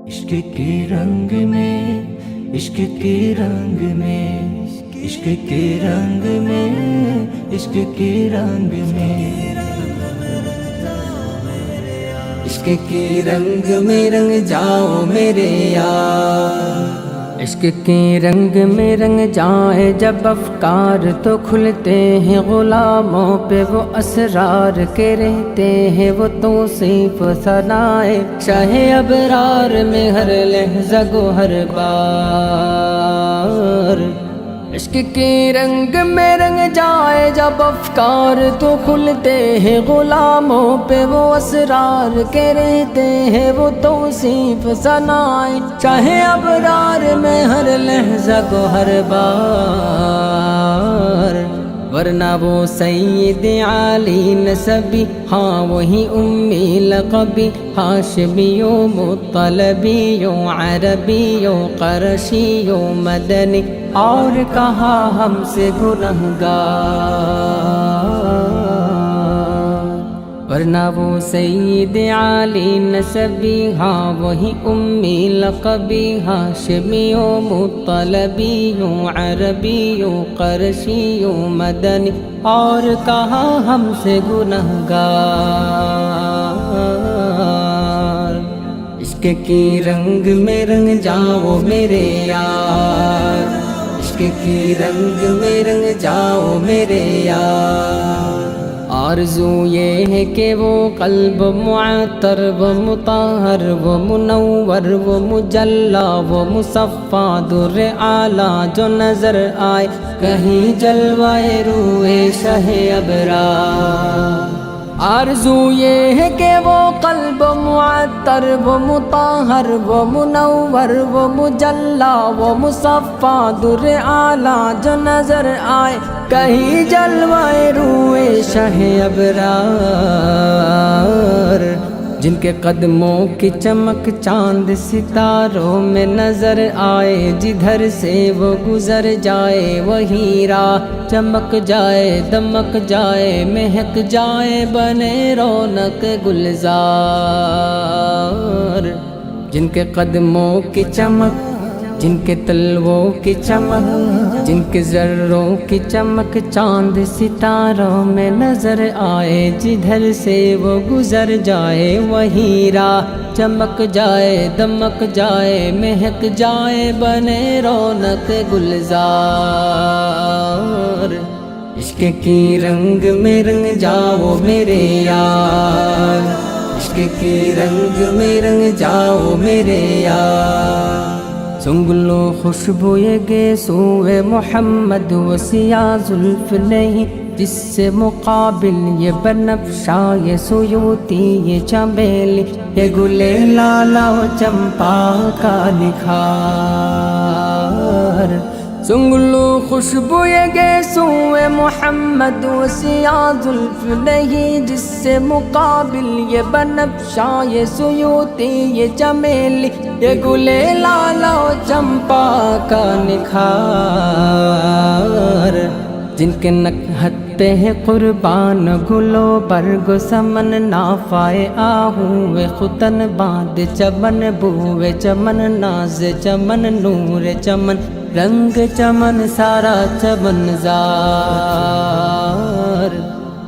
عشق کے رنگ میں، عشق کے رنگ میں، عشق کے رنگ میں، عشق کے رنگ میں، عشق کے رنگ میں رنگ جاؤ میرے یار۔ عشق کے رنگ میں رنگ جائے جب افکار تو کھلتے ہیں، غلاموں پہ وہ اسرار کے رہتے ہیں، وہ توصیف ثنائے شاہ ابرار میں ہر لحظہ گو ہر بار۔ عشق کے رنگ میں رنگ جائے جب افکار تو کھلتے ہیں، غلاموں پہ وہ اسرار کے رہتے ہیں، وہ توصیف ثنائے چاہے ابرار میں ہر لحظہ کو ہر بار۔ ورنہ وہ سید عالی نسبی، ہاں وہی امی لقبی، ہاشمیو مطلبیو عربیو قرشیو مدنی، اور کہا ہم سے گنہگار۔ ورنہ وہ سید عالی نسبی، ہاں وہی امی لقبی، ہاشمیو مطلبیو عربیو قرشیو مدنی، اور کہا ہم سے گنہگار۔ عشق کی رنگ میں رنگ جاؤ میرے یار، عشق کی رنگ میں رنگ جاؤ میرے یار۔ آرزو یہ ہے کہ وہ قلب معطر و مطہر و منور و مجلا و مصفا در اعلیٰ جو نظر آئے کہیں جلوائے روح شہ ابرار۔ آرزو یہ ہے کہ وہ قلب معطر و مطہر و منور و مجلا و مصفا در اعلیٰ جو نظر آئے کہیں جلوائے روح شہ ابرار۔ جن کے قدموں کی چمک چاند ستاروں میں نظر آئے، جدھر سے وہ گزر جائے وہی راہ چمک جائے، دمک جائے، مہک جائے، بنے رونق گلزار۔ جن کے قدموں کی چمک، جن کے تلووں کی چمک، جن کے ذروں کی چمک چاند ستاروں میں نظر آئے، جدھر سے وہ گزر جائے وہی راہ چمک جائے، دمک جائے، مہک جائے، بنے رونق گلزار۔ عشق کی رنگ میں رنگ جاؤ میرے یار، عشق کی رنگ میں رنگ جاؤ میرے یار۔ سنگلو خوشبو یہ گیسوئے محمد و سیاہ زلف نہیں، جس سے مقابل یہ بنفشا یہ سیوتی یہ چمیلی، یہ گلے لالا و چمپا کا نکھار۔ سنگلو خوشبو یہ گیسوئے محمد و سیاہ زلف نہیں، جس سے مقابل یہ بنفشا یہ سیوتی یہ چمیلی، یہ گلے لالا و چمپا کا نکھار۔ جن کے نکہت پہ ہے قربان گلو برگ سمن، نافائے آہوئے ختن باد چمن، بوئے چمن، ناز چمن، نور چمن، رنگ چمن، سارا چمن زار۔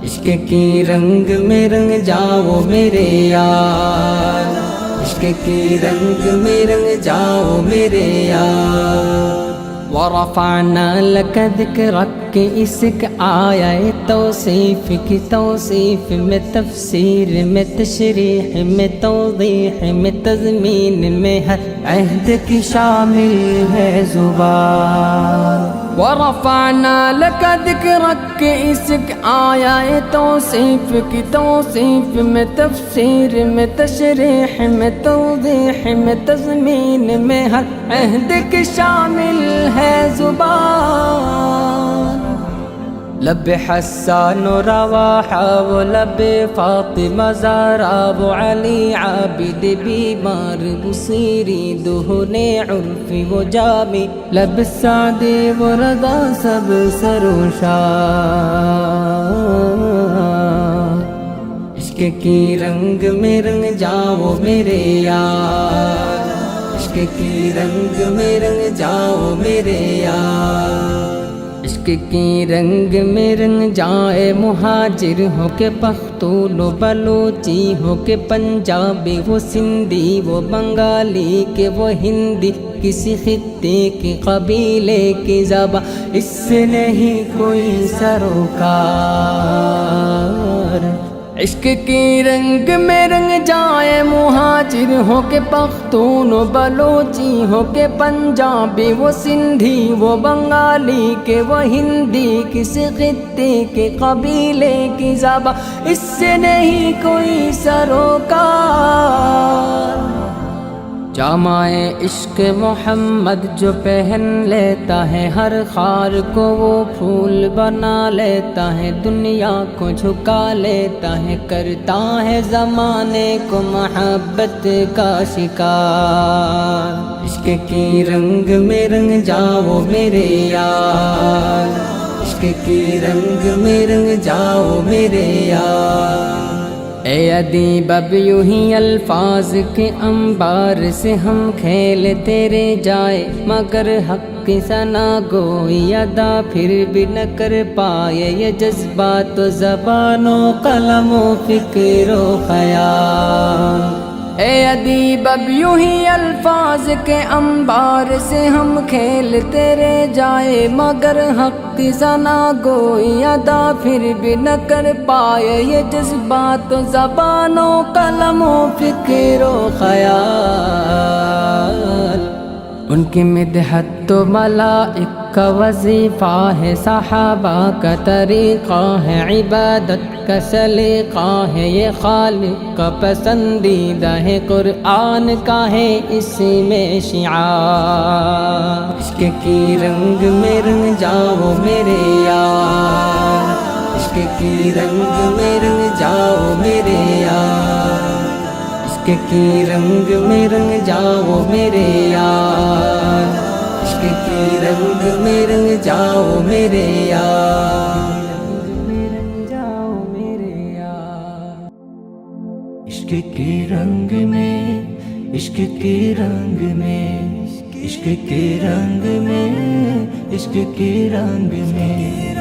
عشق کی رنگ میں رنگ جاؤ میرے یار، عشق کی رنگ میں رنگ جاؤ میرے یار۔ ورفعنا لك ذکرک کہ اسک آیا توصیف کی توصیف میں، تفسیر میں، تشریح میں، توضیح میں، تضمین میں، ہر عہد کی شامل ہے زبان۔ ورفعنا لك ذکرک کہ اسک آیا توصیف کی توصیف میں، تفسیر میں، تشریح میں، توضیح میں، تضمین میں، ہر عہد کی شامل ہے زبان۔ لب حسان و رواحہ و لب فاطمہ زہرا و علی عابد بیمار بصیری دہن عرفی و جامی، لب سعد و رضا سب سروشار۔ عشق کی رنگ میں رنگ جاؤ میرے یار، عشق کی رنگ میں رنگ جاؤ میرے یار، عشق کی رنگ میں رنگ جائے مہاجر ہو کے پختون و بلوچی ہو کے پنجابی وہ سندھی وہ بنگالی کہ وہ ہندی، کسی خطے کے قبیلے کی زبان اس سے نہیں کوئی سروکار، عشق کی رنگ میں رنگ جائے مہاجر ہو کے پختون و بلوچی ہو کے پنجابی وہ سندھی وہ بنگالی کہ وہ ہندی، کسی خطے کے قبیلے کی زبان اس سے نہیں کوئی سروکار، جامع عشق محمد جو پہن لیتا ہے ہر خار کو وہ پھول بنا لیتا ہے، دنیا کو جھکا لیتا ہے، کرتا ہے زمانے کو محبت کا شکار، عشق کی رنگ میں رنگ جاؤ میرے یار، عشق کی رنگ میں رنگ جاؤ میرے یار، اے ادیب اب یوں ہی الفاظ کے انبار سے ہم کھیل تیرے جائے، مگر حق کی ثنا گوئی ادا پھر بھی نہ کر پائے، یہ جذبات و زبان و قلم و فکر و خیال، اے ادیب اب یوں ہی الفاظ کے انبار سے ہم کھیل تیرے جائے، مگر حق کی ثنا گوئی ادا پھر بھی نہ کر پائے، یہ جذبات و زبان و قلم و فکر و خیال، ان کی مدحت تو ملائک کا وظیفہ ہے، صحابہ کا طریقہ ہے، عبادت کا سلیقہ ہے، یہ خالق کا پسندیدہ ہے، قرآن کا ہے اسی میں شعار، عشق کی رنگ میں رنگ جاؤ میرے یار، عشق کی رنگ میں رنگ جاؤ میرے یار، عشق کی رنگ میں رنگ جاؤ میرے یار، عشق کی رنگ میں رنگ جاؤ میرے یار، عشق کے رنگ میں، عشق کے رنگ میں، عشق کے رنگ میں، عشق کے رنگ میں